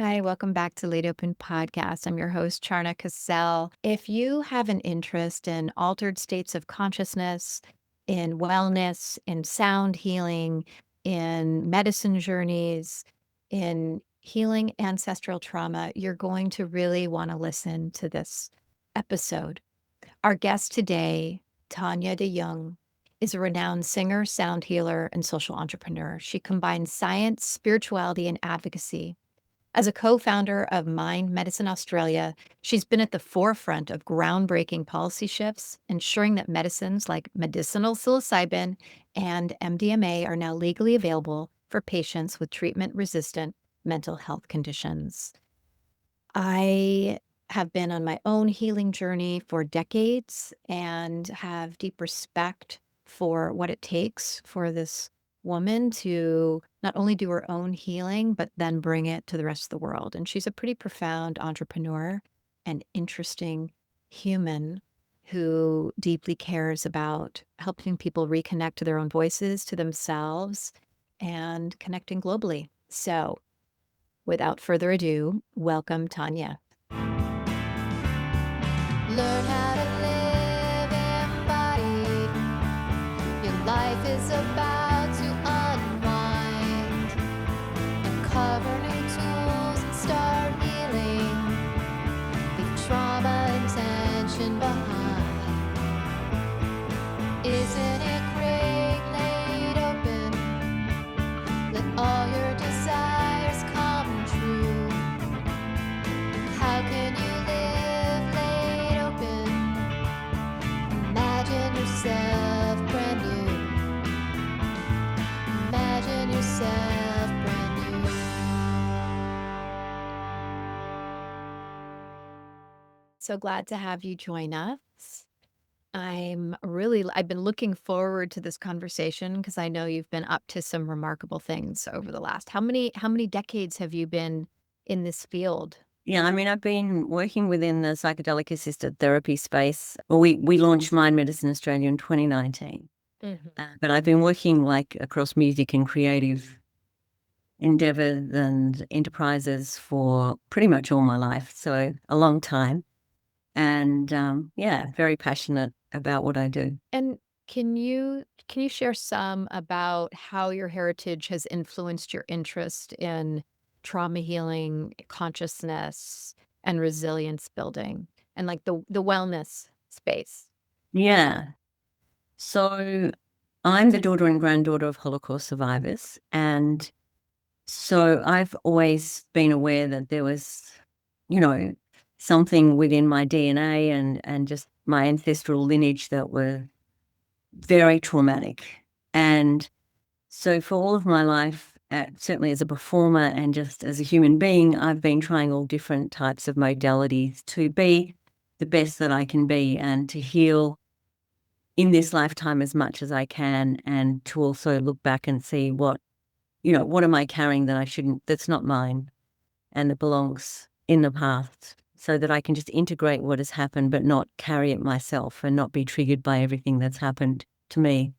Hi, welcome back to LaidOPEN Podcast. I'm your host, Charna Cassell. If you have an interest in altered states of consciousness, in wellness, in sound healing, in medicine journeys, in healing ancestral trauma, you're going to really want to listen to this episode. Our guest today, Tania de Jong, is a renowned singer, sound healer, and social entrepreneur. She combines science, spirituality, and advocacy. As a co-founder of Mind Medicine Australia, she's been at the forefront of groundbreaking policy shifts, ensuring that medicines like medicinal psilocybin and MDMA are now legally available for patients with treatment-resistant mental health conditions. I have been on my own healing journey for decades and have deep respect for what it takes for this woman to not only do her own healing, but then bring it to the rest of the world. And she's a pretty profound entrepreneur and interesting human who deeply cares about helping people reconnect to their own voices, to themselves, and connecting globally. So, without further ado, welcome, Tanya. Learn how to live embodied. Your life is about to unwind. Uncover new tools and start healing. Leave trauma and tension behind. Isn't it great laid open? Let all your desires come true. How can you live laid open? Imagine yourself brand new. Imagine yourself brand new. So glad to have you join us. I've been looking forward to this conversation because I know you've been up to some remarkable things over the last. How many decades have you been in this field? Yeah, I mean, I've been working within the psychedelic-assisted therapy space. Well, we launched Mind Medicine Australia in 2019, but I've been working across music and creative endeavors and enterprises for pretty much all my life, so a long time. And very passionate about what I do. And can you share some about how your heritage has influenced your interest in trauma healing, consciousness, and resilience building, and like the wellness space? Yeah. So I'm the daughter and granddaughter of Holocaust survivors, and so I've always been aware that there was, something within my DNA and just my ancestral lineage that were very traumatic. And so for all of my life, certainly as a performer and just as a human being, I've been trying all different types of modalities to be the best that I can be and to heal in this lifetime as much as I can, and to also look back and see what am I carrying that I shouldn't, that's not mine and that belongs in the past, so that I can just integrate what has happened but not carry it myself and not be triggered by everything that's happened to me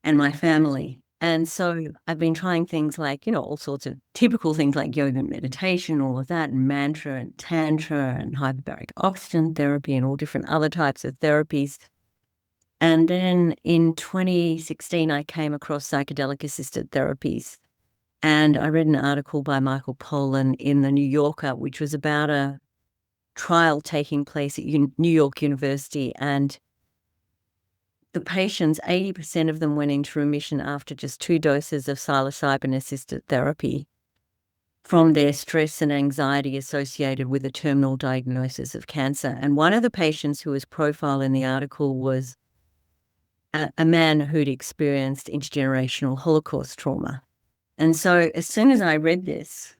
and my family. And so I've been trying things like, all sorts of typical things like yoga and meditation, all of that, and mantra and tantra and hyperbaric oxygen therapy and all different other types of therapies. And then in 2016, I came across psychedelic-assisted therapies. And I read an article by Michael Pollan in the New Yorker, which was about a trial taking place at New York University. And the patients, 80% of them went into remission after just 2 doses of psilocybin-assisted therapy from their stress and anxiety associated with a terminal diagnosis of cancer. And one of the patients who was profiled in the article was a man who'd experienced intergenerational Holocaust trauma. And so as soon as I read this,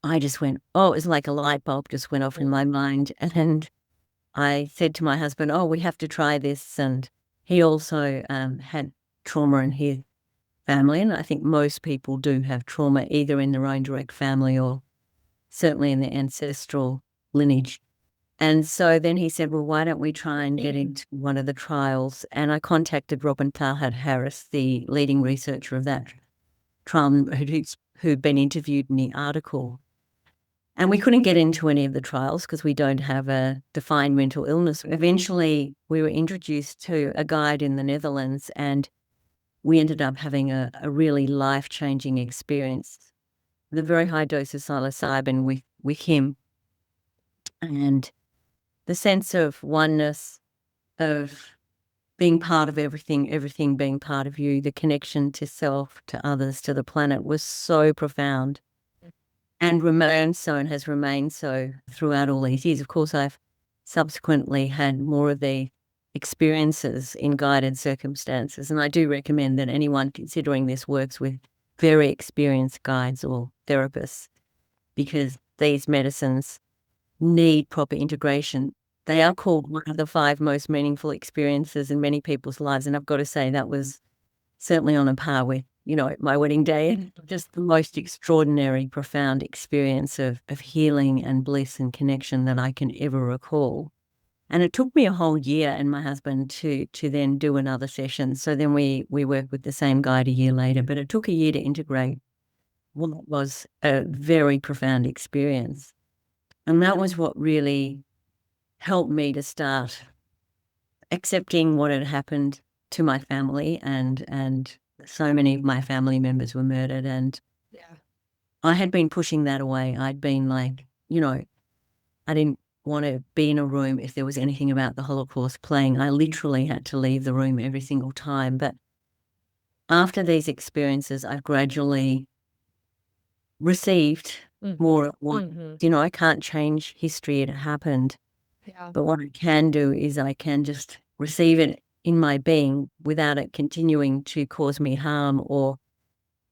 I just went, it was like a light bulb just went off in my mind. And I said to my husband, we have to try this. And he also had trauma in his family. And I think most people do have trauma either in their own direct family or certainly in their ancestral lineage. And so then he said, well, why don't we try and get into one of the trials? And I contacted Robin Farhad Harris, the leading researcher of that trial, who'd been interviewed in the article. And we couldn't get into any of the trials because we don't have a defined mental illness. Eventually, we were introduced to a guide in the Netherlands, and we ended up having a really life-changing experience with a very high dose of psilocybin with him. And the sense of oneness, of being part of everything, everything being part of you, the connection to self, to others, to the planet was so profound and remains so and has remained so throughout all these years. Of course, I've subsequently had more of the experiences in guided circumstances, and I do recommend that anyone considering this works with very experienced guides or therapists, because these medicines need proper integration. They are called one of the 5 most meaningful experiences in many people's lives, and I've got to say that was certainly on a par with, my wedding day, and just the most extraordinary, profound experience of healing and bliss and connection that I can ever recall. And it took me a whole year and my husband to then do another session. So then we worked with the same guide a year later, but it took a year to integrate what was a very profound experience. And that was what really helped me to start accepting what had happened to my family, and so many of my family members were murdered, and I had been pushing that away. I'd been like, I didn't want to be in a room if there was anything about the Holocaust playing. I literally had to leave the room every single time. But after these experiences, I've gradually received more at once. I can't change history. It happened. Yeah. But what I can do is I can just receive it in my being without it continuing to cause me harm or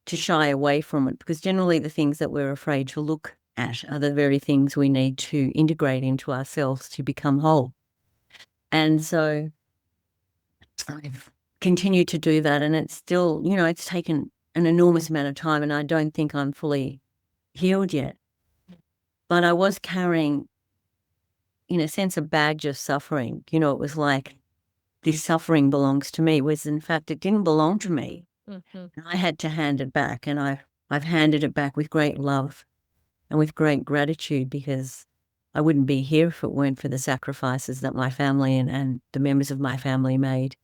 to shy away from it, because generally the things that we're afraid to look at are the very things we need to integrate into ourselves to become whole. And so I've continued to do that, and it's still, it's taken an enormous amount of time, and I don't think I'm fully healed yet. But I was carrying, in a sense, a badge of suffering. It was like, this suffering belongs to me, whereas in fact it didn't belong to me. And I had to hand it back, and I've handed it back with great love and with great gratitude, because I wouldn't be here if it weren't for the sacrifices that my family and the members of my family made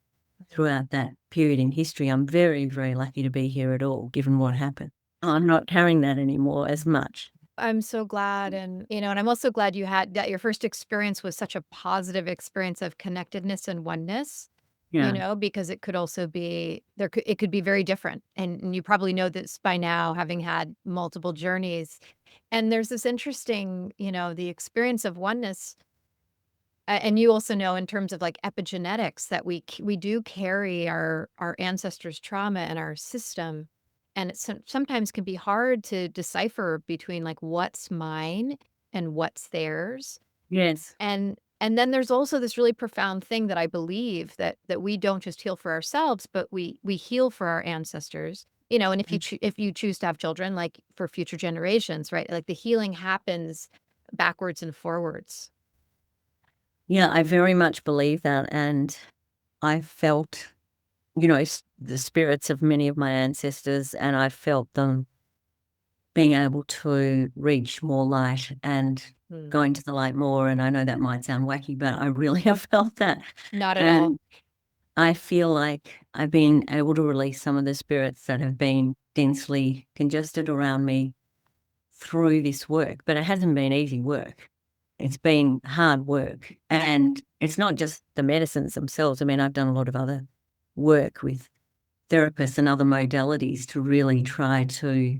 throughout that period in history. I'm very, very lucky to be here at all, given what happened. I'm not carrying that anymore as much. I'm so glad. And I'm also glad you had that your first experience was such a positive experience of connectedness and oneness, because it could also be, it could be very different. And you probably know this by now, having had multiple journeys. And there's this interesting, the experience of oneness. And you also know, in terms of like epigenetics, that we do carry our ancestors' trauma in our system. And it sometimes can be hard to decipher between like what's mine and what's theirs. Yes. And then there's also this really profound thing that I believe that we don't just heal for ourselves, but we heal for our ancestors. And if you choose to have children, like for future generations, right? Like the healing happens backwards and forwards. Yeah, I very much believe that, and I felt, the spirits of many of my ancestors, and I felt them being able to reach more light and going to the light more. And I know that might sound wacky, but I really have felt that. Not at all. I feel like I've been able to release some of the spirits that have been densely congested around me through this work, but it hasn't been easy work. It's been hard work, and it's not just the medicines themselves. I mean, I've done a lot of other work with therapists and other modalities to really try to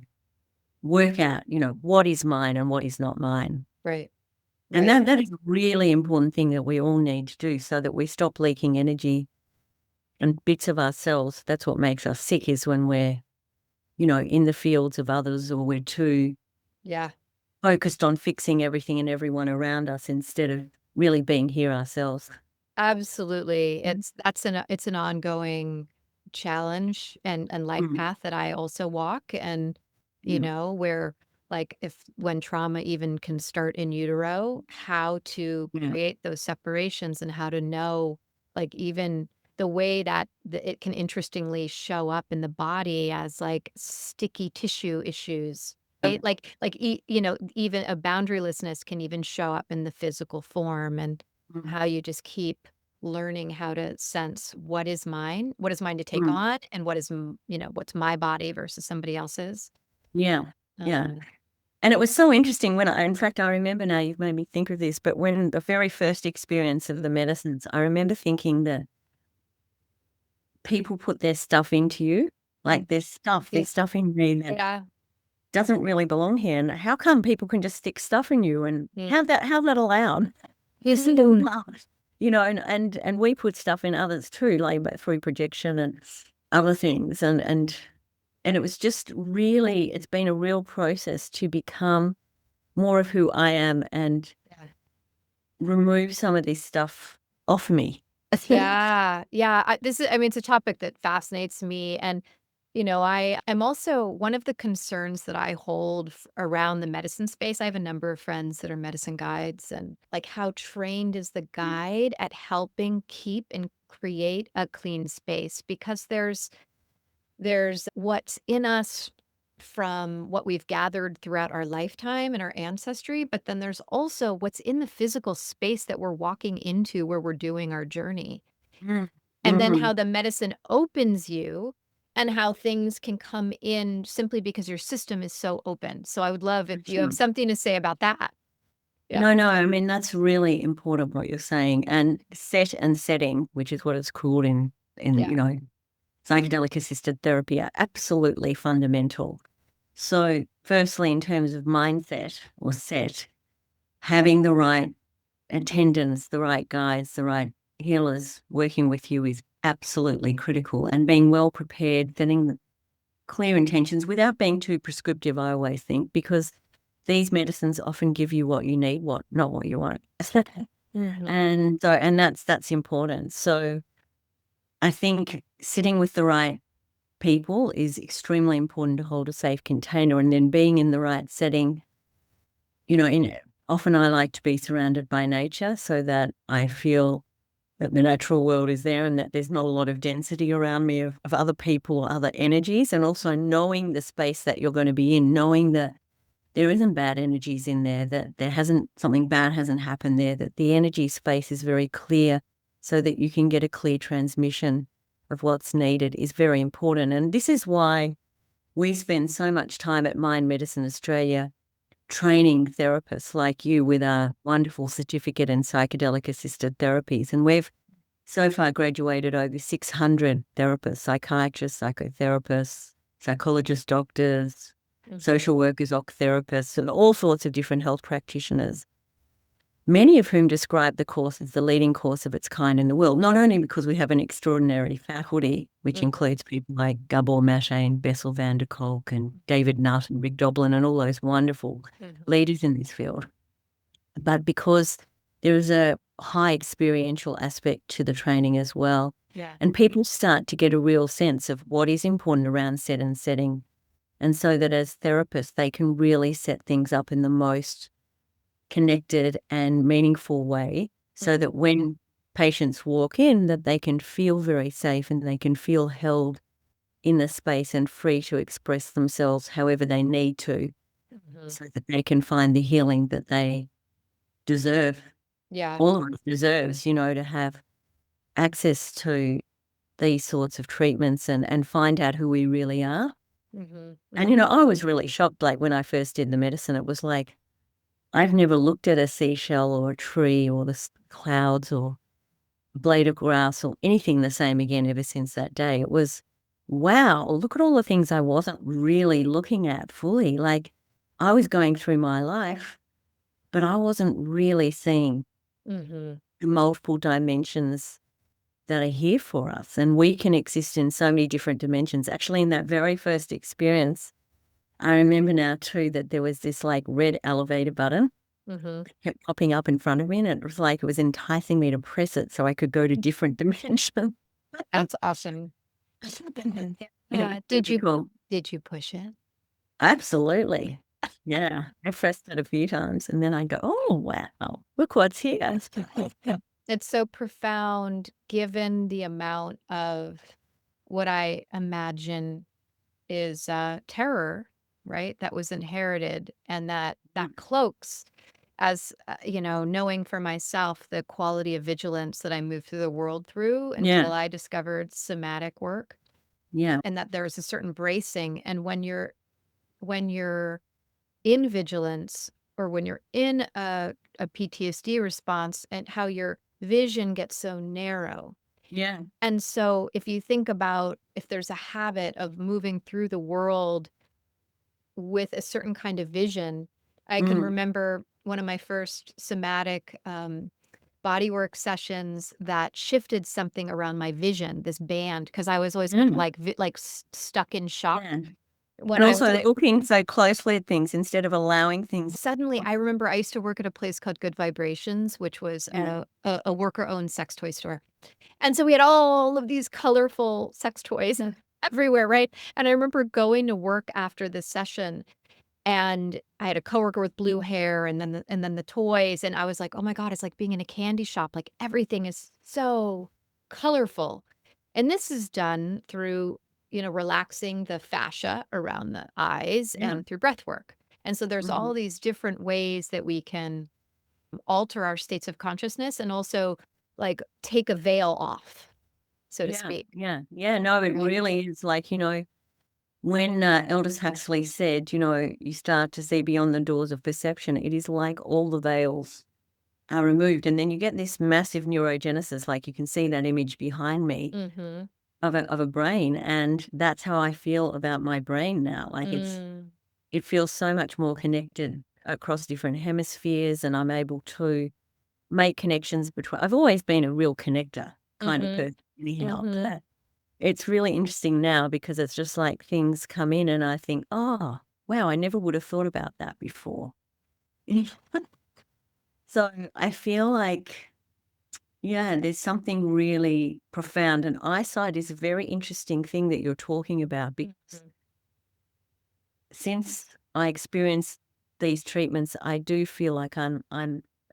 work out, what is mine and what is not mine. Right. And that is a really important thing that we all need to do, so that we stop leaking energy and bits of ourselves. That's what makes us sick, is when we're, in the fields of others, or we're too focused on fixing everything and everyone around us instead of really being here ourselves. Absolutely. It's an ongoing challenge and life path that I also walk. And, where like when trauma even can start in utero, how to create those separations and how to know, like, even the way that it can interestingly show up in the body as like sticky tissue issues. Right? Even a boundarylessness can even show up in the physical form, and Mm, how you just keep learning how to sense what is mine to take mm. on, and what's my body versus somebody else's. Yeah, yeah. Um, And it was so interesting in fact, I remember now you've made me think of this, but when the very first experience of the medicines, I remember thinking that people put their stuff into you, like there's Yeah. stuff in me that Yeah. doesn't really belong here. And how come people can just stick stuff in you? And Mm. how's that allowed? Yes, And we put stuff in others too, like through projection and other things. And it was just really, it's been a real process to become more of who I am and Yeah. remove some of this stuff off me. Yeah. Yeah. It's a topic that fascinates me. And, I'm also one of the concerns that I hold around the medicine space. I have a number of friends that are medicine guides, and like, how trained is the guide at helping keep and create a clean space? Because there's what's in us from what we've gathered throughout our lifetime and our ancestry, but then there's also what's in the physical space that we're walking into where we're doing our journey. Mm. And then Mhm. how the medicine opens you, and how things can come in simply because your system is so open. So I would love if you have Sure. something to say about that. Yeah. No, I mean, that's really important what you're saying. And set and setting, which is what it's called in Yeah. psychedelic-assisted therapy, are absolutely fundamental. So firstly, in terms of mindset or set, having the right attendants, the right guides, the right healers working with you is absolutely critical, and being well prepared, setting clear intentions without being too prescriptive, I always think, because these medicines often give you what you need, not what you want. Mhm. And that's important. So I think sitting with the right people is extremely important to hold a safe container, and then being in the right setting. Often I like to be surrounded by nature so that I feel that the natural world is there and that there's not a lot of density around me of other people or other energies, and also knowing the space that you're going to be in, knowing that there isn't bad energies in there, that something bad hasn't happened there, that the energy space is very clear so that you can get a clear transmission of what's needed is very important. And this is why we spend so much time at Mind Medicine Australia training therapists like you with our wonderful certificate in psychedelic-assisted therapies. And we've so far graduated over 600 therapists, psychiatrists, psychotherapists, psychologists, doctors, social workers, therapists, and all sorts of different health practitioners, many of whom describe the course as the leading course of its kind in the world, not only because we have an extraordinary faculty, which includes people like Gabor Maté, Bessel van der Kolk, and David Nutt and Rick Doblin, and all those wonderful leaders in this field, but because there is a high experiential aspect to the training as well. Yeah. And people start to get a real sense of what is important around set and setting. And so that as therapists, they can really set things up in the most connected and meaningful way, so that when patients walk in, that they can feel very safe and they can feel held in the space and free to express themselves however they need to, so that they can find the healing that they deserve. Yeah. All of us deserves, to have access to these sorts of treatments and find out who we really are. And, I was really shocked, like when I first did the medicine, it was like, I've never looked at a seashell or a tree or the clouds or a blade of grass or anything the same again ever since that day. It was, wow, look at all the things I wasn't really looking at fully. Like, I was going through my life, but I wasn't really seeing the multiple dimensions that are here for us. And we can exist in so many different dimensions. Actually, in that very first experience, I remember now too that there was this like red elevator button that kept popping up in front of me, and it was like it was enticing me to press it so I could go to different dimensions. That's awesome. Yeah, Did you cool. push it? Absolutely. Yeah, I pressed it a few times and then I go, oh, wow, look what's here. It's so profound given the amount of what I imagine is terror, right? That was inherited and that cloaks as, knowing for myself the quality of vigilance that I moved through the world through Yeah. until I discovered somatic work Yeah. and that there's a certain bracing. And when you're in vigilance or when you're in a PTSD response and how your vision gets so narrow. Yeah. And so if you think about if there's a habit of moving through the world with a certain kind of vision, I can remember one of my first somatic bodywork sessions that shifted something around my vision, this band, because I was always Mm. like stuck in shock Yeah. when And I was also looking so closely at things instead of allowing things. suddenly. I remember I used to work at a place called Good Vibrations, which was Yeah. a worker-owned sex toy store. And so we had all of these colorful sex toys everywhere, right? And I remember going to work after this session and I had a coworker with blue hair and then the toys and I was like, "Oh my God, it's like being in a candy shop. Like everything is so colorful." And this is done through, relaxing the fascia around the eyes Yeah. and through breath work. And so there's all these different ways that we can alter our states of consciousness and also like take a veil off, so to Yeah. speak. Yeah. Yeah. No, it Right. really is like, when Aldous Huxley said, you start to see beyond the doors of perception, it is like all the veils are removed. And then you get this massive neurogenesis, like you can see that image behind me Mm-hmm. of a brain. And that's how I feel about my brain now. Like it feels so much more connected across different hemispheres, and I'm able to make connections between. I've always been a real connector kind of Mm-hmm. person, anyhow. Mm-hmm. But it's really interesting now because it's just like things come in and I think, oh, wow, I never would have thought about that before. So I feel like, yeah, there's something really profound. And eyesight is a very interesting thing that you're talking about because since I experienced these treatments, I do feel like I'm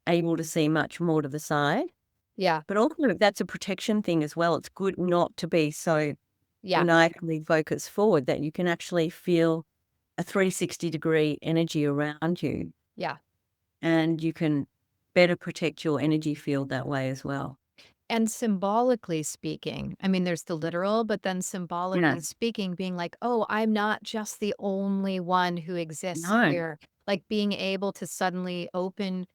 able to see much more to the side. Yeah. But also that's a protection thing as well. It's good not to be so Yeah. maniacally focused forward that you can actually feel a 360-degree energy around you Yeah. and you can better protect your energy field that way as well. And symbolically speaking, I mean, there's the literal, but then symbolically Yeah. speaking, being like, oh, I'm not just the only one who exists No. here. Like being able to suddenly open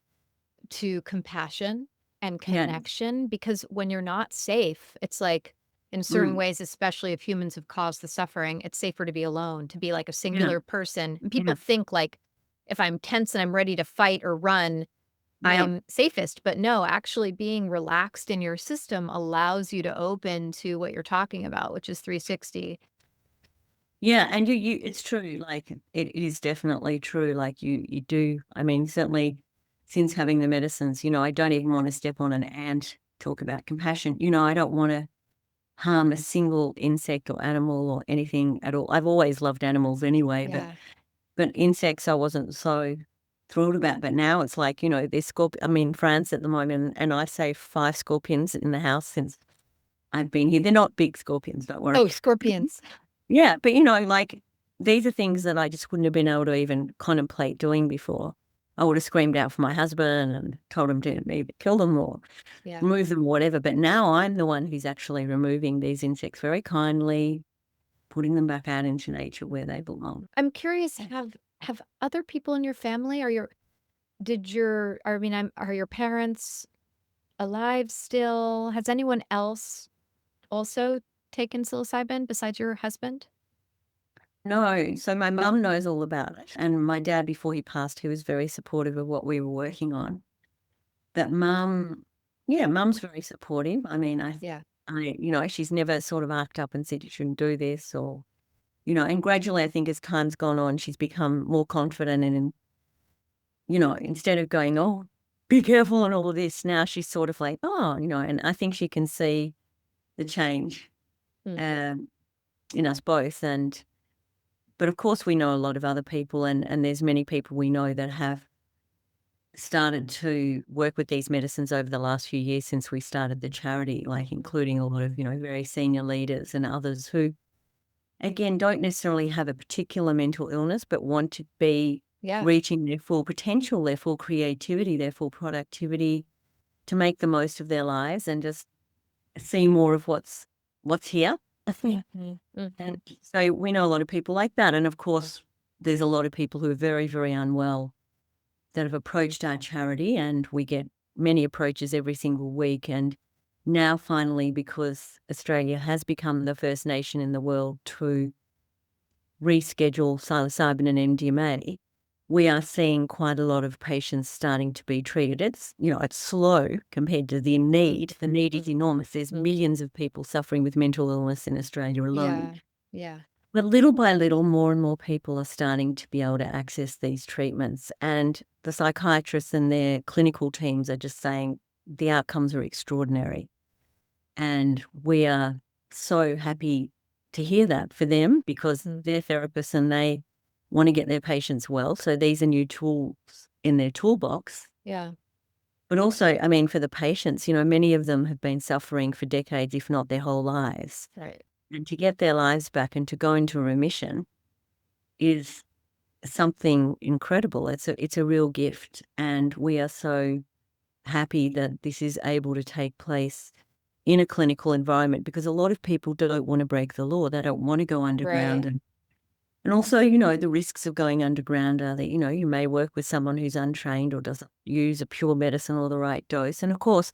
to compassion and Yeah. connection, because when you're not safe, it's like in certain ways, especially if humans have caused the suffering, it's safer to be alone, to be like a Yeah. singular person. And people Yeah. think like if I'm tense and I'm ready to fight or run, Yeah. I'm safest. But no, actually being relaxed in your system allows you to open to what you're talking about, which is 360. Yeah, and it's true. Like it is definitely true. Like you do. I mean, certainly since having the medicines, I don't even want to step on an ant. Talk about compassion. I don't want to harm a single insect or animal or anything at all. I've always loved animals anyway, but insects I wasn't so thrilled about. But now it's like there's I'm in France at the moment, and I saved 5 scorpions in the house since I've been here. They're not big scorpions, don't worry. Oh, scorpions. Yeah, but like these are things that I just wouldn't have been able to even contemplate doing before. I would have screamed out for my husband and told him to either kill them or Yeah. remove them or whatever. But now I'm the one who's actually removing these insects very kindly, putting them back out into nature where they belong. I'm curious, have other people in your family are your parents alive still? Has anyone else also taken psilocybin besides your husband? No, so my mum knows all about it. And my dad, before he passed, he was very supportive of what we were working on. But mum's very supportive. I mean, Yeah. she's never sort of arced up and said you shouldn't do this or, and gradually I think as time's gone on, she's become more confident and, instead of going, oh, be careful and all of this, now she's sort of like, oh, and I think she can see the change in us both. But of course we know a lot of other people and there's many people we know that have started to work with these medicines over the last few years since we started the charity, like including a lot of, very senior leaders and others who, again, don't necessarily have a particular mental illness, but want to be Yeah. reaching their full potential, their full creativity, their full productivity, to make the most of their lives and just see more of what's here. And so we know a lot of people like that. And of course, there's a lot of people who are very, very unwell that have approached our charity, and we get many approaches every single week. And now finally, because Australia has become the first nation in the world to reschedule psilocybin and MDMA, we are seeing quite a lot of patients starting to be treated. It's, it's slow compared to the need. The need is enormous. There's millions of people suffering with mental illness in Australia alone. Yeah. But little by little, more and more people are starting to be able to access these treatments. And the psychiatrists and their clinical teams are just saying the outcomes are extraordinary. And we are so happy to hear that for them, because they're therapists and they want to get their patients well. So these are new tools in their toolbox. Yeah. But also, I mean, for the patients, many of them have been suffering for decades, if not their whole lives. Right. And to get their lives back and to go into remission is something incredible. It's a real gift. And we are so happy that this is able to take place in a clinical environment, because a lot of people don't want to break the law. They don't want to go underground. Right. And also, the risks of going underground are that, you may work with someone who's untrained or doesn't use a pure medicine or the right dose. And of course,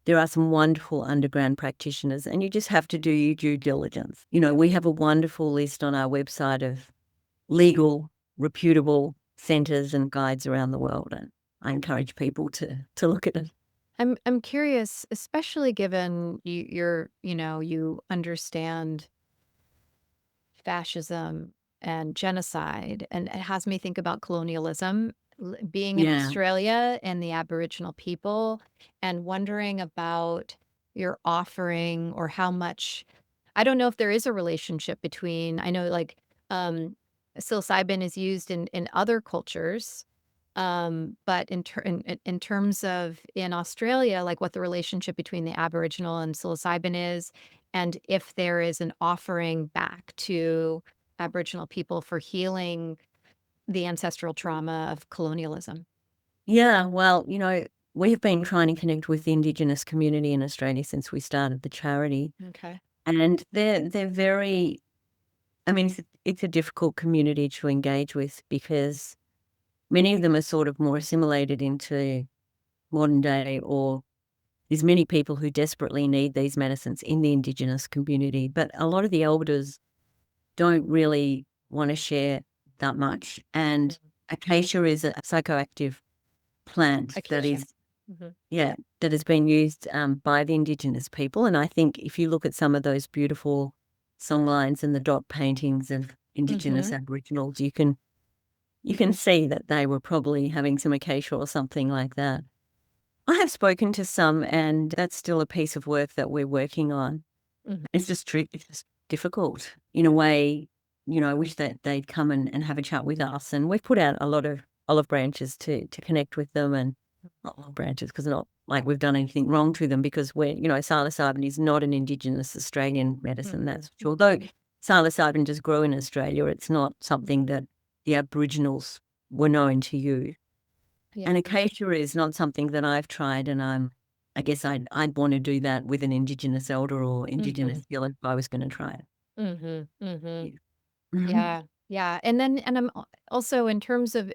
there are some wonderful underground practitioners, and you just have to do your due diligence. We have a wonderful list on our website of legal, reputable centres and guides around the world, and I encourage people to look at it. I'm curious, especially given you understand fascism and genocide, and it has me think about colonialism, being in Yeah. Australia and the Aboriginal people, and wondering about your offering, or how much. I don't know if there is a relationship between. I know, like, psilocybin is used in other cultures, but in terms of in Australia, like, what the relationship between the Aboriginal and psilocybin is, and if there is an offering back to Aboriginal people for healing the ancestral trauma of colonialism. Yeah, well, we have been trying to connect with the Indigenous community in Australia since we started the charity. Okay. And they're very, I mean, it's a difficult community to engage with, because many of them are sort of more assimilated into modern day, or there's many people who desperately need these medicines in the Indigenous community. But a lot of the elders don't really want to share that much. And acacia is a psychoactive plant that Acacia. is, that has been used by the Indigenous people. And I think if you look at some of those beautiful songlines and the dot paintings of Indigenous Aboriginals, you can see that they were probably having some acacia or something like that. I have spoken to some, and that's still a piece of work that we're working on. It's just it's just difficult in a way. I wish that they'd come and have a chat with us. And we've put out a lot of olive branches to connect with them, and not olive branches because not like we've done anything wrong to them, because we're, psilocybin is not an Indigenous Australian medicine, that's for sure. Although psilocybin does grow in Australia, it's not something that the Aboriginals were known to use. Yeah. And acacia is not something that I've tried, and I guess I'd want to do that with an Indigenous elder or Indigenous healer if I was going to try it. Yeah. And I'm also, in terms of,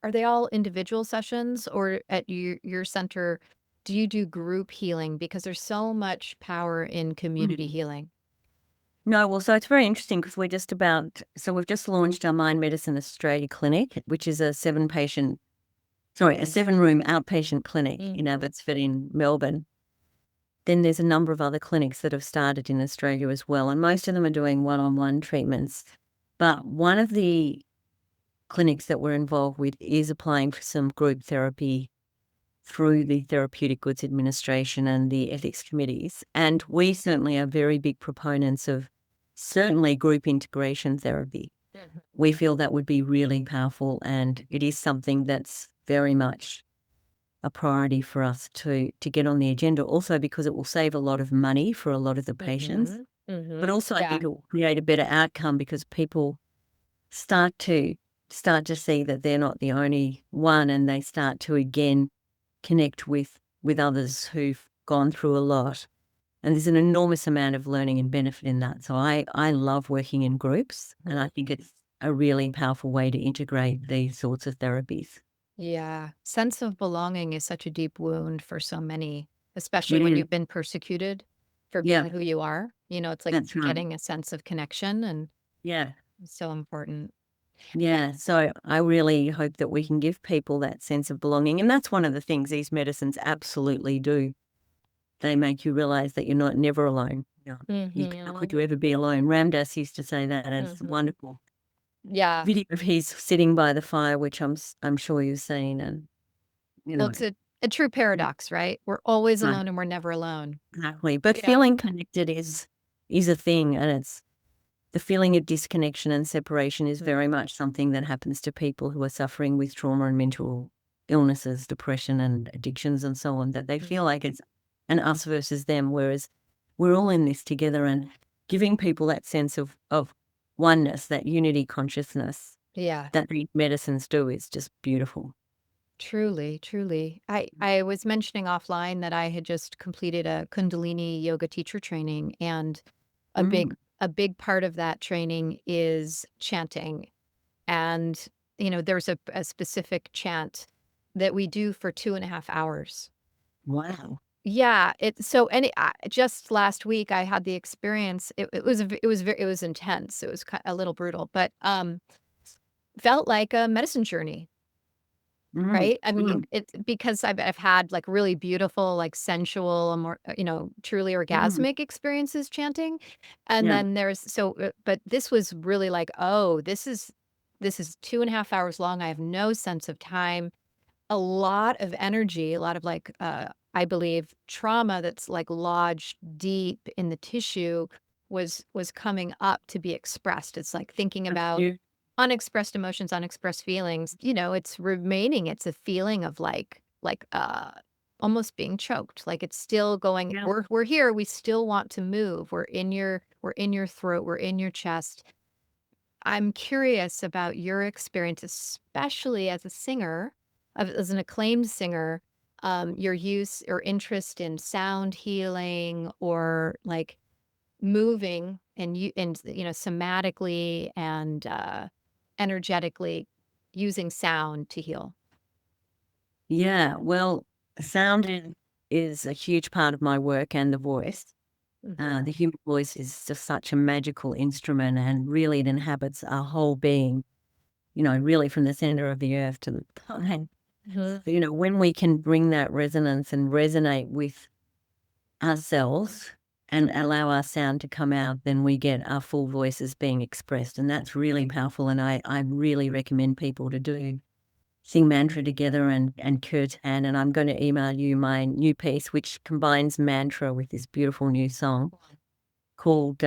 are they all individual sessions, or at your center, do you do group healing? Because there's so much power in community healing. No, well, so it's very interesting, because we've just launched our Mind Medicine Australia clinic, which is a 7-room outpatient clinic in Abbotsford in Melbourne. Then there's a number of other clinics that have started in Australia as well, and most of them are doing one-on-one treatments. But one of the clinics that we're involved with is applying for some group therapy through the Therapeutic Goods Administration and the ethics committees. And we certainly are very big proponents of certainly group integration therapy. We feel that would be really powerful, and it is something that's very much a priority for us to get on the agenda, also because it will save a lot of money for a lot of the patients. But also I think it will create a better outcome because people start to see that they're not the only one, and they start to again connect with others who've gone through a lot. And there's an enormous amount of learning and benefit in that. So I love working in groups, and I think it's a really powerful way to integrate these sorts of therapies. Yeah. Sense of belonging is such a deep wound for so many, especially when you've been persecuted for Yeah. being who you are. It's like That's right. getting a sense of connection, and Yeah. it's so important. Yeah. So I really hope that we can give people that sense of belonging. And that's one of the things these medicines absolutely do. They make you realize that you're never alone. How could you ever be alone? Ramdas used to say that, and it's wonderful. Yeah. Video of his sitting by the fire, which I'm sure you've seen, and Well, it's a true paradox, right? We're always Right. alone and we're never alone. Exactly. But Yeah. feeling connected is a thing, and it's the feeling of disconnection and separation is very much something that happens to people who are suffering with trauma and mental illnesses, depression and addictions and so on, that they feel like it's an us versus them, whereas we're all in this together, and giving people that sense of oneness, that unity consciousness Yeah. that these medicines do is just beautiful. Truly, truly. I was mentioning offline that I had just completed a Kundalini yoga teacher training, and a big part of that training is chanting. And, there's a specific chant that we do for 2.5 hours. Wow. Yeah, just last week I had the experience. It was intense. It was a little brutal, but felt like a medicine journey. Right? I mean, it's because I've had, like, really beautiful, like, sensual, more, truly orgasmic experiences chanting, and Yeah. then but this was really like, "Oh, this is 2.5 hours long, I have no sense of time." A lot of energy, a lot of, like, I believe, trauma that's, like, lodged deep in the tissue was coming up to be expressed. It's like thinking about Yeah. unexpressed emotions, unexpressed feelings, it's remaining. It's a feeling of almost being choked. Like it's still going, Yeah. we're here, we still want to move. We're in your throat, we're in your chest. I'm curious about your experience, especially as a singer, as an acclaimed singer, your use or interest in sound healing, or like moving and somatically and energetically using sound to heal. Yeah, well, sound is a huge part of my work, and the voice. The human voice is just such a magical instrument, and really it inhabits our whole being, really from the center of the earth to the planet. When we can bring that resonance and resonate with ourselves and allow our sound to come out, then we get our full voices being expressed. And that's really powerful. And I really recommend people to sing mantra together and kirtan. And I'm going to email you my new piece, which combines mantra with this beautiful new song called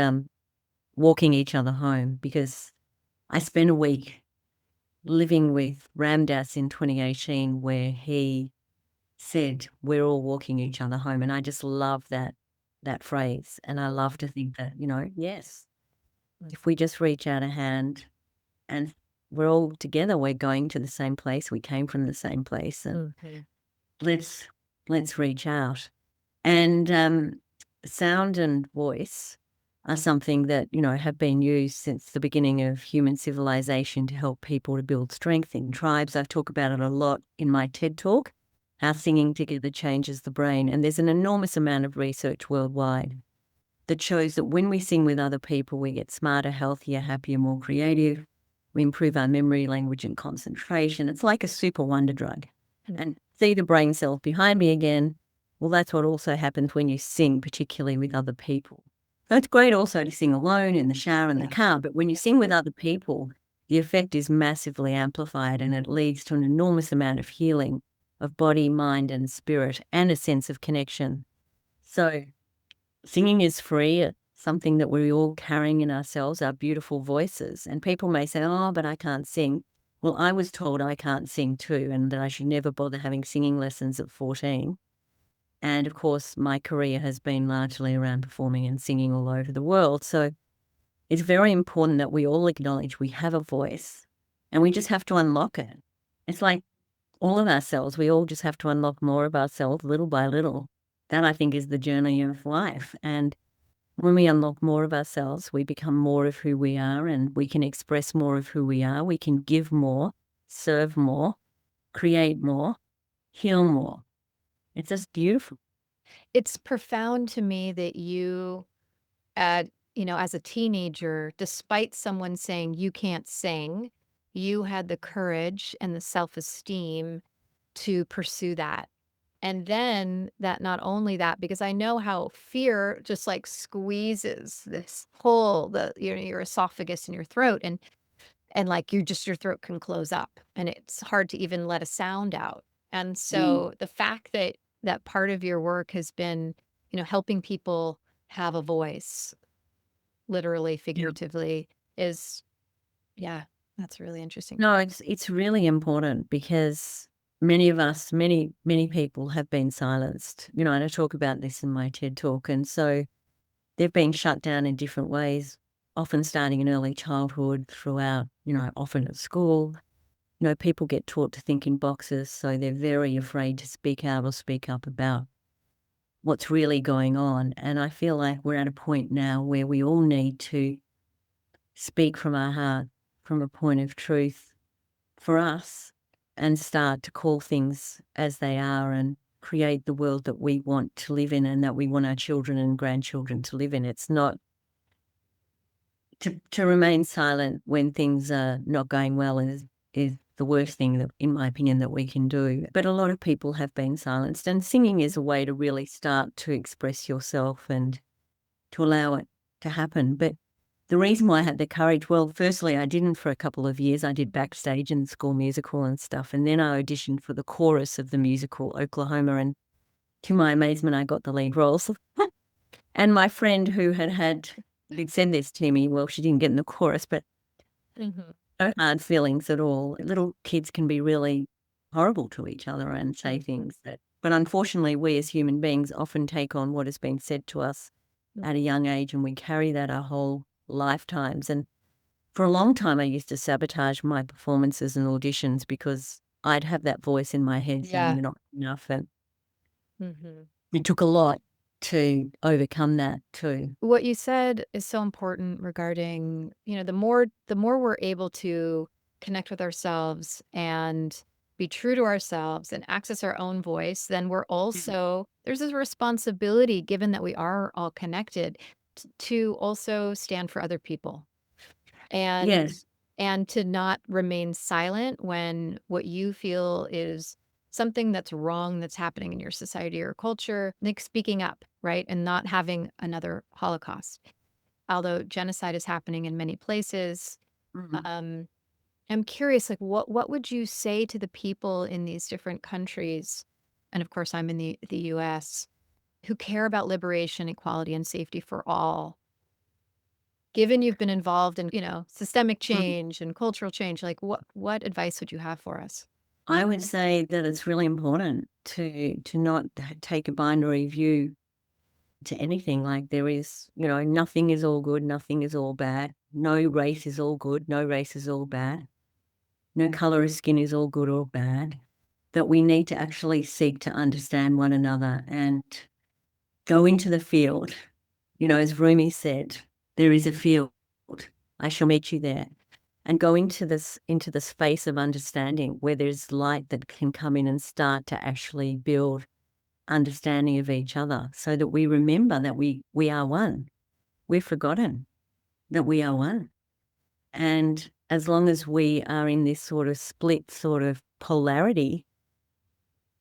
Walking Each Other Home, because I spent a week living with Ramdas in 2018 where he said, we're all walking each other home. And I just love that phrase. And I love to think that, yes, if we just reach out a hand and we're all together, we're going to the same place, we came from the same place, and let's reach out. And sound and voice are something that, have been used since the beginning of human civilization to help people to build strength in tribes. I talk about it a lot in my TED Talk, how singing together changes the brain. And there's an enormous amount of research worldwide that shows that when we sing with other people, we get smarter, healthier, happier, more creative. We improve our memory, language, and concentration. It's like a super wonder drug. And see the brain cells behind me again. Well, that's what also happens when you sing, particularly with other people. So it's great also to sing alone in the shower and the car, but when you sing with other people, the effect is massively amplified, and it leads to an enormous amount of healing of body, mind, and spirit, and a sense of connection. So singing is free. It's something that we're all carrying in ourselves, our beautiful voices. And people may say, oh, but I can't sing. Well, I was told I can't sing too, and that I should never bother having singing lessons at 14. And of course, my career has been largely around performing and singing all over the world. So it's very important that we all acknowledge we have a voice and we just have to unlock it. It's like all of ourselves, we all just have to unlock more of ourselves little by little. That, I think, is the journey of life. And when we unlock more of ourselves, we become more of who we are, and we can express more of who we are. We can give more, serve more, create more, heal more. It's just beautiful. It's profound to me that you, as a teenager, despite someone saying you can't sing, you had the courage and the self-esteem to pursue that. And then that, not only that, because I know how fear just like squeezes this whole, your esophagus and your throat, and like your throat can close up and it's hard to even let a sound out. And so the fact that that part of your work has been, helping people have a voice, literally, figuratively, is, yeah, that's really interesting. No, it's really important because many of us, many people have been silenced. And I talk about this in my TED Talk. And so they've been shut down in different ways, often starting in early childhood, throughout, often at school. People get taught to think in boxes, so they're very afraid to speak out or speak up about what's really going on. And I feel like we're at a point now where we all need to speak from our heart, from a point of truth for us, and start to call things as they are and create the world that we want to live in and that we want our children and grandchildren to live in. It's not to remain silent when things are not going well is the worst thing, that, in my opinion, that we can do. But a lot of people have been silenced, and singing is a way to really start to express yourself and to allow it to happen. But the reason why I had the courage, well, firstly, I didn't for a couple of years. I did backstage in the school musical and stuff, and then I auditioned for the chorus of the musical Oklahoma, and to my amazement, I got the lead roles. And my friend who had said this to me, well, she didn't get in the chorus, but no hard feelings at all. Little kids can be really horrible to each other and say things but unfortunately, we as human beings often take on what has been said to us at a young age, and we carry that our whole lifetimes. And for a long time, I used to sabotage my performances and auditions because I'd have that voice in my head saying you're not enough. And it took a lot to overcome that too. What you said is so important regarding, the more we're able to connect with ourselves and be true to ourselves and access our own voice, then we're also, there's this responsibility, given that we are all connected, to also stand for other people. And Yes. and to not remain silent when what you feel is something that's wrong that's happening in your society or culture, like speaking up, right? And not having another Holocaust. Although genocide is happening in many places. I'm curious, like what would you say to the people in these different countries, and of course I'm in the US, who care about liberation, equality, and safety for all? Given you've been involved in, systemic change and cultural change, like what advice would you have for us? I would say that it's really important to not take a binary view to anything. Like there is, nothing is all good, nothing is all bad. No race is all good, no race is all bad. No color of skin is all good or bad. That we need to actually seek to understand one another and go into the field. As Rumi said, there is a field. I shall meet you there. And go into this space of understanding where there's light that can come in and start to actually build understanding of each other, so that we remember that we are one. We've forgotten that we are one. And as long as we are in this sort of split sort of polarity,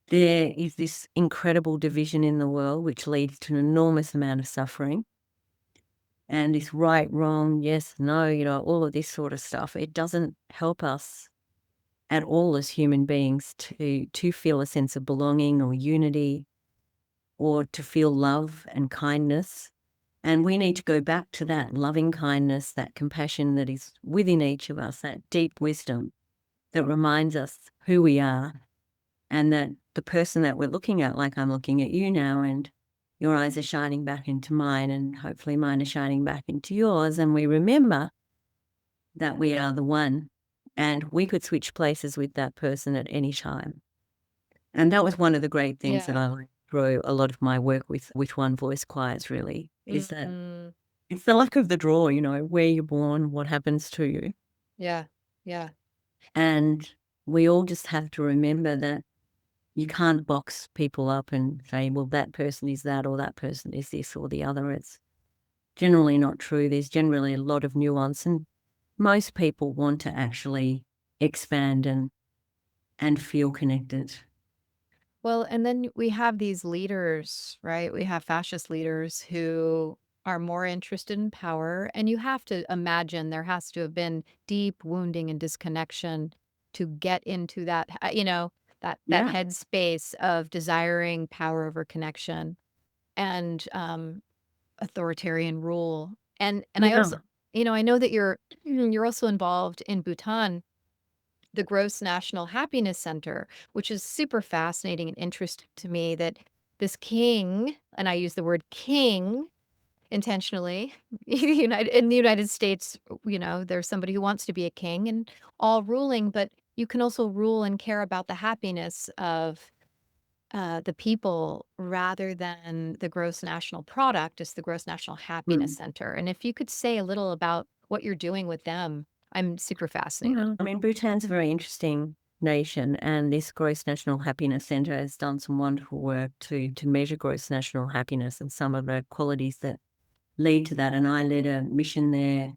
there is this incredible division in the world, which leads to an enormous amount of suffering. And this right, wrong, yes, no, all of this sort of stuff. It doesn't help us at all as human beings to feel a sense of belonging or unity, or to feel love and kindness. And we need to go back to that loving kindness, that compassion that is within each of us, that deep wisdom that reminds us who we are, and that the person that we're looking at, like I'm looking at you now, and your eyes are shining back into mine, and hopefully mine are shining back into yours, and we remember that we are the one, and we could switch places with that person at any time. And that was one of the great things that I learned through a lot of my work with one voice choirs, really, is that it's the luck of the draw, where you're born, what happens to you. Yeah. Yeah. And we all just have to remember that you can't box people up and say, well, that person is that or that person is this or the other. It's generally not true. There's generally a lot of nuance, and most people want to actually expand and feel connected. Well, and then we have these leaders, right? We have fascist leaders who are more interested in power. And you have to imagine there has to have been deep wounding and disconnection to get into that, that Yeah. headspace of desiring power over connection and authoritarian rule. And I Yeah. also, I know that you're also involved in Bhutan, the Gross National Happiness Center, which is super fascinating and interesting to me that this king, and I use the word king intentionally, in the United States, there's somebody who wants to be a king and all ruling, but you can also rule and care about the happiness of the people rather than the gross national product. It's the Gross National Happiness Center. And if you could say a little about what you're doing with them, I'm super fascinated. I mean, Bhutan's a very interesting nation, and this Gross National Happiness Centre has done some wonderful work to measure gross national happiness and some of the qualities that lead to that. And I led a mission there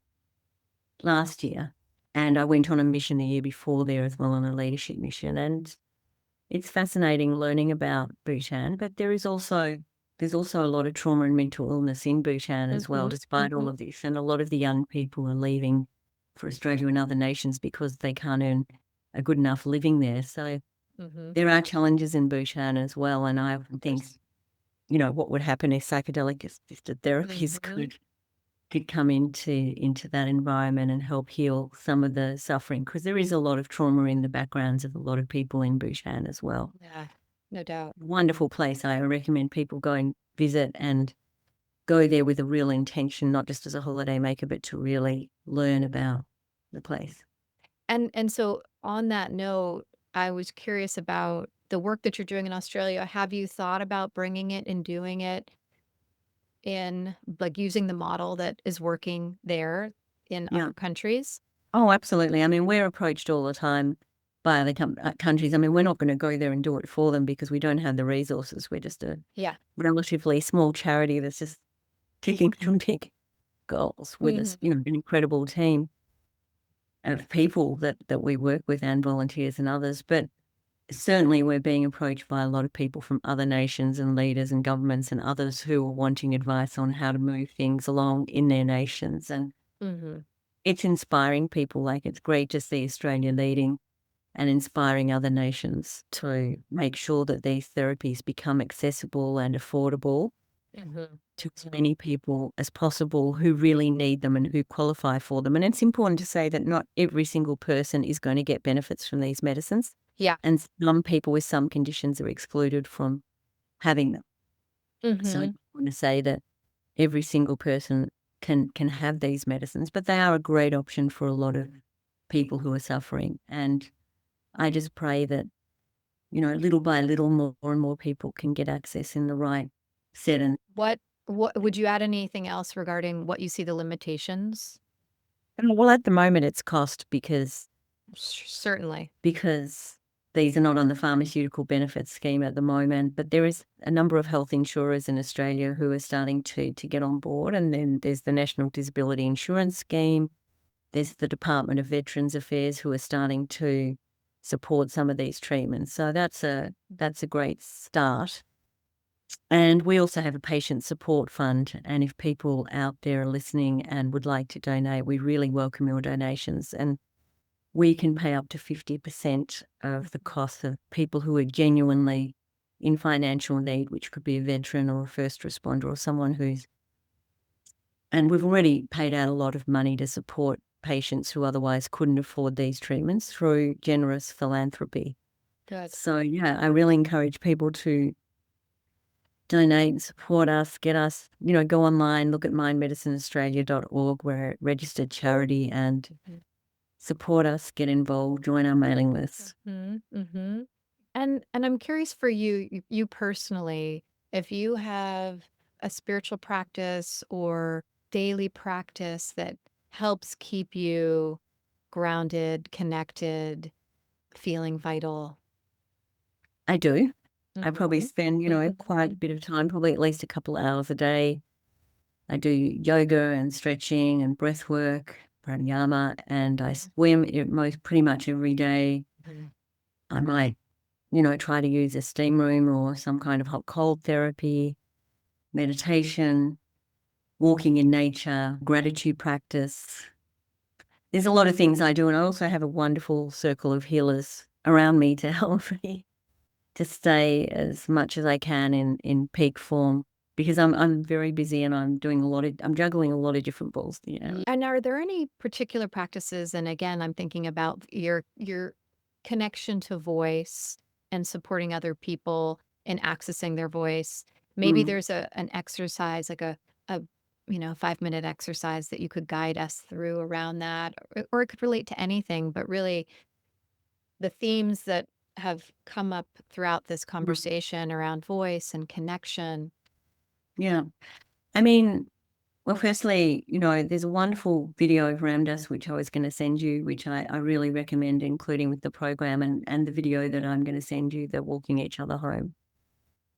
last year, and I went on a mission the year before there as well, on a leadership mission. And it's fascinating learning about Bhutan, but there's also a lot of trauma and mental illness in Bhutan as well, despite all of this. And a lot of the young people are leaving for Australia and other nations because they can't earn a good enough living there. So there are challenges in Bhutan as well. And I think, what would happen if psychedelic-assisted therapies could come into that environment and help heal some of the suffering, because there is a lot of trauma in the backgrounds of a lot of people in Bhutan as well. Yeah, no doubt. Wonderful place. I recommend people go and visit and go there with a real intention, not just as a holiday maker, but to really learn about the place. And so on that note, I was curious about the work that you're doing in Australia. Have you thought about bringing it and doing it in, like, using the model that is working there in other countries? Oh, absolutely. I mean, we're approached all the time by other countries. I mean, we're not going to go there and do it for them because we don't have the resources. We're just a relatively small charity that's just ticking some big goals with us, an incredible team of people that we work with, and volunteers and others. But certainly we're being approached by a lot of people from other nations and leaders and governments and others who are wanting advice on how to move things along in their nations. And it's inspiring people. Like, it's great to see Australia leading and inspiring other nations to make sure that these therapies become accessible and affordable to as many people as possible who really need them and who qualify for them. And it's important to say that not every single person is going to get benefits from these medicines. Yeah. And some people with some conditions are excluded from having them. So I want to say that every single person can have these medicines, but they are a great option for a lot of people who are suffering. And I just pray that, little by little, more and more people can get access in the right setting. What would you add anything else regarding what you see the limitations? Well, at the moment it's cost because Certainly. these are not on the pharmaceutical benefits scheme at the moment, but there is a number of health insurers in Australia who are starting to get on board. And then there's the National Disability Insurance Scheme. There's the Department of Veterans Affairs who are starting to support some of these treatments. So that's a great start. And we also have a patient support fund. And if people out there are listening and would like to donate, we really welcome your donations. And we can pay up to 50% of the cost of people who are genuinely in financial need, which could be a veteran or a first responder or someone who's... And we've already paid out a lot of money to support patients who otherwise couldn't afford these treatments through generous philanthropy. Good. So, yeah, I really encourage people to donate, support us, get us, go online, look at mindmedicineaustralia.org. We're a registered charity, and support us, get involved, join our mailing list. Mm-hmm. And I'm curious for you personally, if you have a spiritual practice or daily practice that helps keep you grounded, connected, feeling vital. I do. I probably Mhm. spend, quite a bit of time, probably at least a couple of hours a day. I do yoga and stretching and breath work, pranayama, and I swim pretty much every day. I might, try to use a steam room or some kind of hot cold therapy, meditation, walking in nature, gratitude practice. There's a lot of things I do, and I also have a wonderful circle of healers around me to help me to stay as much as I can in peak form, because I'm very busy and I'm juggling a lot of different balls. And are there any particular practices? And again, I'm thinking about your connection to voice and supporting other people in accessing their voice. Maybe there's an exercise, like a 5-minute exercise that you could guide us through around that, or it could relate to anything, but really the themes that have come up throughout this conversation around voice and connection. Yeah. I mean, well, firstly, there's a wonderful video of Ramdas, which I was going to send you, which I really recommend including with the program, and the video that I'm going to send you, the Walking Each Other Home.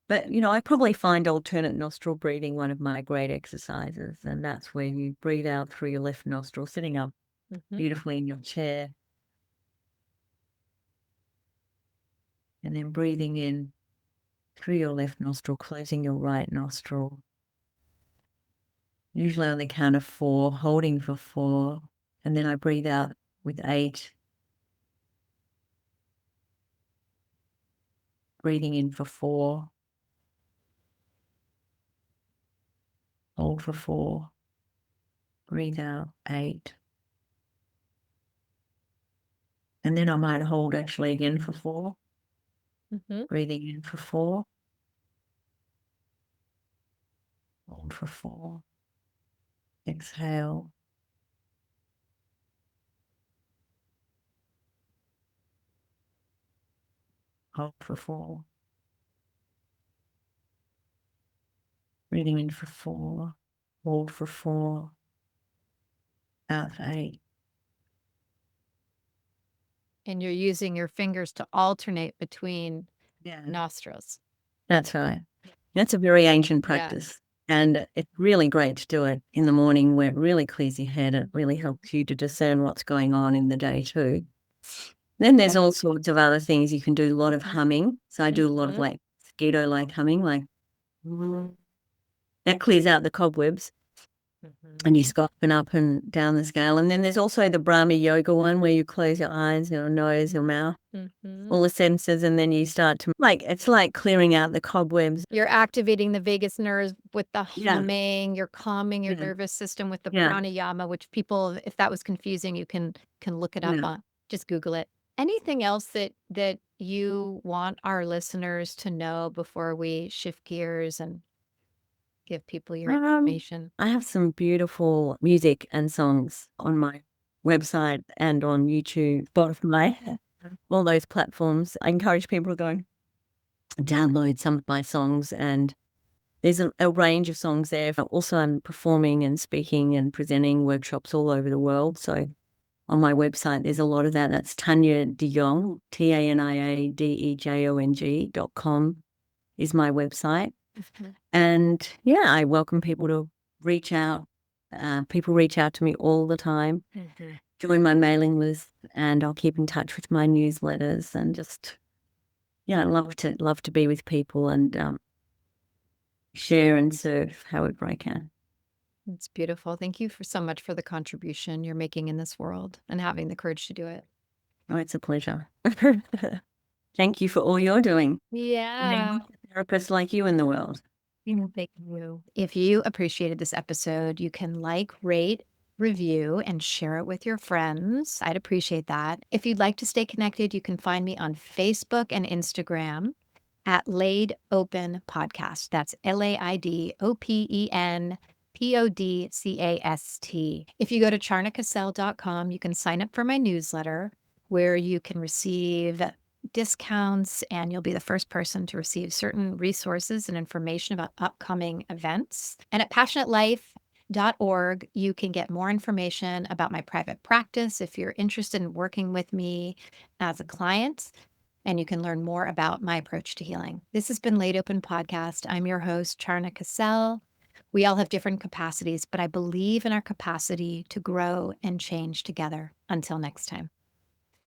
But, I probably find alternate nostril breathing one of my great exercises, and that's where you breathe out through your left nostril, sitting up beautifully in your chair, and then breathing in through your left nostril, closing your right nostril. Usually on the count of 4, holding for 4, and then I breathe out with 8. Breathing in for 4. Hold for 4. Breathe out 8. And then I might hold actually again for 4. Breathing in for 4. Hold for 4. Exhale. Hold for 4. Breathing in for 4. Hold for 4. Out for 8. And you're using your fingers to alternate between Yeah. nostrils. That's right. That's a very ancient practice. And it's really great to do it in the morning where it really clears your head. It really helps you to discern what's going on in the day too. Then there's all sorts of other things. You can do a lot of humming. So I do a lot of like mosquito-like humming, like that clears out the cobwebs. And you go up and up and down the scale. And then there's also the Brahma Yoga one where you close your eyes, your nose, your mouth, all the senses, and then you start to it's like clearing out the cobwebs. You're activating the vagus nerve with the humming. You're calming your nervous system with the pranayama, which people, if that was confusing, you can look it up on. Just Google it. Anything else that you want our listeners to know before we shift gears and give people your information? I have some beautiful music and songs on my website and on YouTube, Spotify, all those platforms. I encourage people to go download some of my songs, and there's a range of songs there. Also, I'm performing and speaking and presenting workshops all over the world. So on my website, there's a lot of that. That's Tania de Jong, TaniaDejong.com is my website. And I welcome people to reach out. People reach out to me all the time. Join my mailing list, and I'll keep in touch with my newsletters, and just I love to be with people and share and serve however I can. It's beautiful. Thank you so much for the contribution you're making in this world and having the courage to do it. Oh, it's a pleasure. Thank you for all you're doing. Yeah. Therapists like you in the world. Thank you. If you appreciated this episode, you can rate, review and share it with your friends. I'd appreciate that. If you'd like to stay connected, you can find me on Facebook and Instagram at LaidOPEN Podcast. That's LaidOPEN Podcast. If you go to charnacassell.com, you can sign up for my newsletter where you can receive discounts and you'll be the first person to receive certain resources and information about upcoming events. And at passionatelife.org, you can get more information about my private practice if you're interested in working with me as a client. And you can learn more about my approach to healing. This has been LaidOPEN Podcast. I'm your host, Charna Cassell. We all have different capacities, but I believe in our capacity to grow and change together. Until next time.